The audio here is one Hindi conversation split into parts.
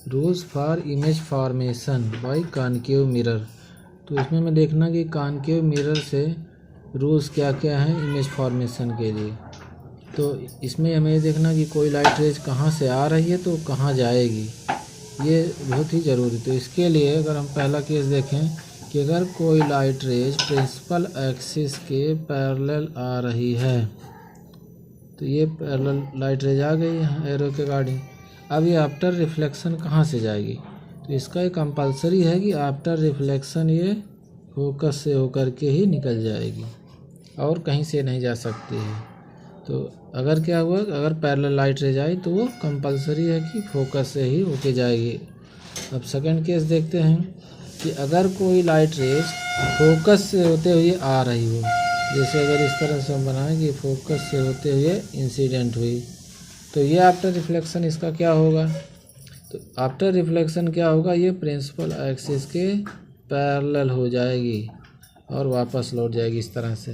Rules for image formation by concave mirror. तो इसमें मैं देखना कि कॉनकेव मिरर से रूल्स क्या क्या हैं इमेज फॉर्मेशन के लिए। तो इसमें हमें देखना कि कोई लाइट रेज कहाँ से आ रही है तो कहाँ जाएगी, ये बहुत ही ज़रूरी। तो इसके लिए अगर हम पहला केस देखें कि अगर कोई लाइट रेज प्रिंसिपल एक्सिस के पैरेलल आ रही है, तो ये पैरेलल लाइट रेज आ गई है एरो के अकॉर्डिंग। अब ये आफ्टर रिफ्लेक्शन कहाँ से जाएगी, तो इसका एक कंपलसरी है कि आफ्टर रिफ्लेक्शन ये फोकस से होकर के ही निकल जाएगी और कहीं से नहीं जा सकती है। तो अगर क्या हुआ, अगर पैरेलल लाइट रेज आई तो वो कंपलसरी है कि फोकस से ही होके जाएगी। अब सेकंड केस देखते हैं कि अगर कोई लाइट रेज फोकस से होते हुए आ रही हो, जैसे अगर इस तरह से हम बनाएं कि फोकस से होते हुए इंसिडेंट हुई, तो ये आफ्टर रिफ्लेक्शन इसका क्या होगा। तो आफ्टर रिफ्लेक्शन क्या होगा, ये प्रिंसिपल एक्सिस के पैरेलल हो जाएगी और वापस लौट जाएगी इस तरह से।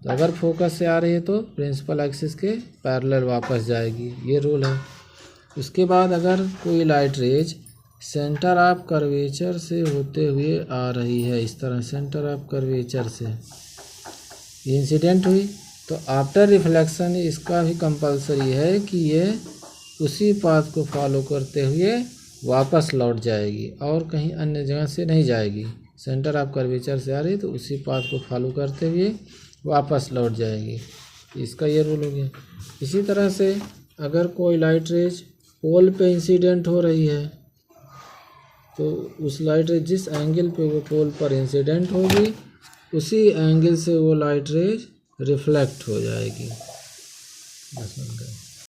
तो अगर फोकस से आ रही है तो प्रिंसिपल एक्सिस के पैरेलल वापस जाएगी, ये रूल है। उसके बाद अगर कोई light rays centre of curvature से होते हुए आ रही है, इस तरह सेंटर ऑफ कर्वेचर से इंसिडेंट हुई, तो आफ्टर रिफ्लेक्शन इसका भी कंपलसरी है कि ये उसी पाथ को फॉलो करते हुए वापस लौट जाएगी और कहीं अन्य जगह से नहीं जाएगी। सेंटर ऑफ कर्वेचर से आ रही तो उसी पाथ को फॉलो करते हुए वापस लौट जाएगी, इसका ये रूल हो गया। इसी तरह से अगर कोई लाइट रेज पोल पे इंसिडेंट हो रही है, तो उस लाइट रेज जिस एंगल पे वो पोल पर इंसिडेंट होगी उसी एंगल से वो लाइट रेज रिफ्लेक्ट हो जाएगी। बस बन गया।